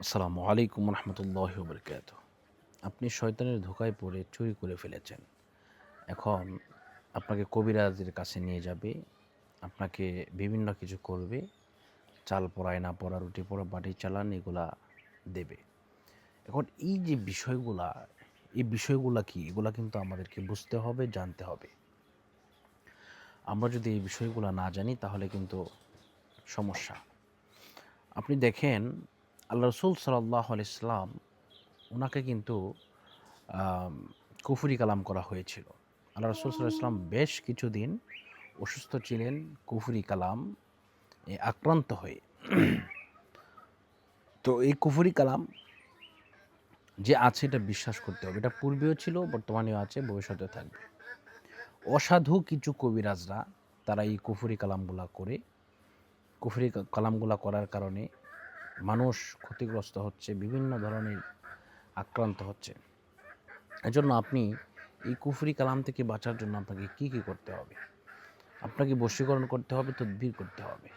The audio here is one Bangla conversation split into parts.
আসসালামু আলাইকুম রহমতুল্লাহি ওয়া বারাকাতুহু। আপনি শয়তানের ধোঁকায় পড়ে চুরি করে ফেলেছেন। এখন আপনাকে কবিরাজের কাছে নিয়ে যাবে, আপনাকে বিভিন্ন কিছু করবে, চাল পড়া, আয়না পড়া, রুটি পড়া, বাটি চালান এগুলা দেবে। এখন এই যে বিষয়গুলা, এই বিষয়গুলা কি? এগুলা কিন্তু আমাদেরকে বুঝতে হবে, জানতে হবে। আমরা যদি এই বিষয়গুলা না জানি তাহলে কিন্তু সমস্যা। আপনি দেখেন আল্লাহ রাসূল সাল্লাল্লাহু আলাইহি সাল্লাম উনাকে কিন্তু আম কুফরি কালাম করা হয়েছিল। আল্লাহ রাসূল সাল্লাল্লাহু আলাইহি ওয়াসাল্লাম বেশ কিছুদিন অসুস্থ ছিলেন কুফরি কালাম আক্রান্ত হয়ে। তো এই কুফরি কালাম যে আছে এটা বিশ্বাস করতে হবে। এটা পূর্বেও ছিল, বর্তমানেও আছে, ভবিষ্যতেও থাকবে। অসাধু কিছু কবিরাজরা তারা এই কুফরি কালামগুলা করে, কুফরি কালামগুলা করার কারণে মানুষ ক্ষতিগ্রস্ত হচ্ছে, বিভিন্ন ধরনের আক্রান্ত হচ্ছে। এজন্য আপনি এই কুফরি কালাম থেকে বাঁচার জন্য আপনাকে কী করতে হবে? আপনাকে বশীকরণ করতে হবে, তদবির করতে হবে।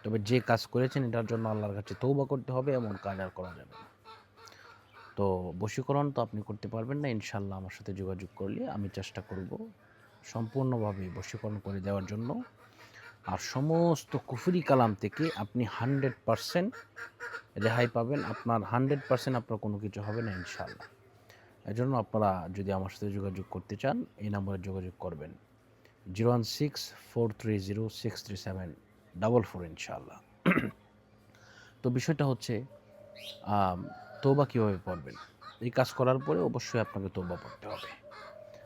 তবে যে কাজ করেছেন এটার জন্য আল্লাহর কাছে তওবা করতে হবে, এমন কাজ আর করা যাবে না। তো বশীকরণ তো আপনি করতে পারবেন না, ইনশাআল্লাহ আমার সাথে যোগাযোগ করলে আমি চেষ্টা করব সম্পূর্ণভাবে বশীকরণ করে দেওয়ার জন্য। আর সমস্ত কুফরি কালাম থেকে আপনি 100% রেহাই পাবেন। আপনার 100% আপনার কোনো কিছু হবে না ইনশাআল্লাহ। এজন্য আপনারা যদি আমার সাথে যোগাযোগ করতে চান এই নম্বরে যোগাযোগ করবেন 016-430-63744 ইনশাআল্লাহ। তো বিষয়টা হচ্ছে তওবা কীভাবে পড়বেন? এই কাজ করার পরে অবশ্যই আপনাকে তওবা পড়তে হবে।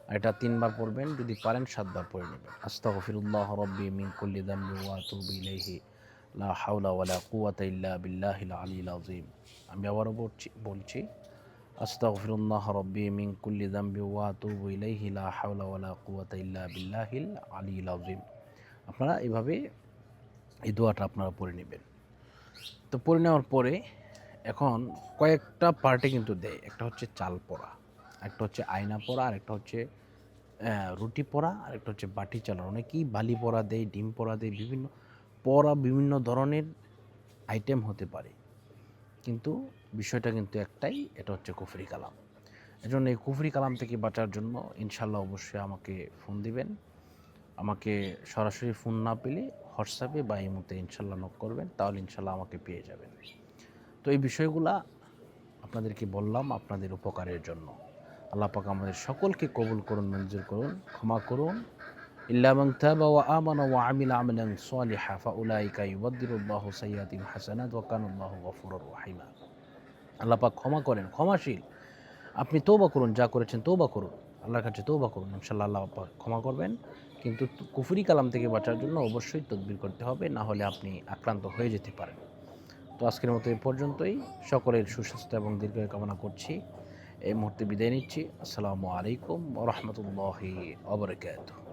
আর এটা ৩ বার পড়বেন, যদি পারেন ৭ বার পড়ে নেবেন। আস্তাগফিরুল্লাহ রাব্বি মিন কুল্লি যামবি ওয়া আতুবু ইলাইহি লা হাওলা ওয়ালা কুওয়াতা ইল্লা বিল্লাহিল আলিয়্যিল আযীম। আমি আবারও বলছি আস্তাগফিরুল্লাহ রাব্বি মিন কুল্লি যামবি ওয়া আতুবু ইলাইহি লা হাওলা ওয়ালা কুওয়াতা ইল্লা বিল্লাহিল আলিয়্যিল আযীম। আপনারা এভাবে এই দোয়াটা আপনারা পড়ে নেবেন। তো পড়ে নেওয়ার পরে এখন কয়েকটা পার্টে কিন্তু দেয়। একটা হচ্ছে চাল পড়া, একটা হচ্ছে আয়না পড়া, আর একটা হচ্ছে রুটি পড়া, আর একটা হচ্ছে বাটি চালানো। অনেকেই বালি পড়া দেয়, ডিম পড়া দেয়, বিভিন্ন পড়া বিভিন্ন ধরনের আইটেম হতে পারে। কিন্তু বিষয়টা কিন্তু একটাই, এটা হচ্ছে কুফরি কালাম। এজন্য এই কুফরি কালাম থেকে বাঁচার জন্য ইনশাআল্লাহ অবশ্যই আমাকে ফোন দিবেন। আমাকে সরাসরি ফোন না পেলে হোয়াটসঅ্যাপে বা ইমোতে ইনশাআল্লাহ নক করবেন, তাহলে ইনশাআল্লাহ আমাকে পেয়ে যাবেন। তো এই বিষয়গুলা আপনাদেরকে বললাম আপনাদের উপকারের জন্য। আল্লাহ পাক আমাদের সকলকে কবুল করুন, মঞ্জুর করুন, ক্ষমা করুন। ইল্লা মান তাবা ওয়া আমানা ওয়া আমিলা আমালান সালিহা ফাউলাইকা ইউবাদদিলুল্লাহু সাইয়্যাতিহিম হাসানাত ওয়া কানাল্লাহু গফুরুর রহিমা। আল্লাহ পাক ক্ষমা করেন, ক্ষমাশীল। আপনি তওবা করুন, যা করেছেন তওবা করুন, আল্লাহর কাছে তওবা করুন, ইনশাআল্লাহ আল্লাহ পাক ক্ষমা করবেন। কিন্তু কুফরি কালাম থেকে বাঁচার জন্য অবশ্যই তদবির করতে হবে, না হলে আপনি আক্রান্ত হয়ে যেতে পারেন। তো আজকের মতো এ পর্যন্তই। সকলের সুস্বাস্থ্য এবং দীর্ঘায়ু কামনা করছি। এই মুহূর্তে বিদায় নিচ্ছি। আসসালামু আলাইকুম ওয়া রাহমাতুল্লাহি ওয়া বারাকাতুহু।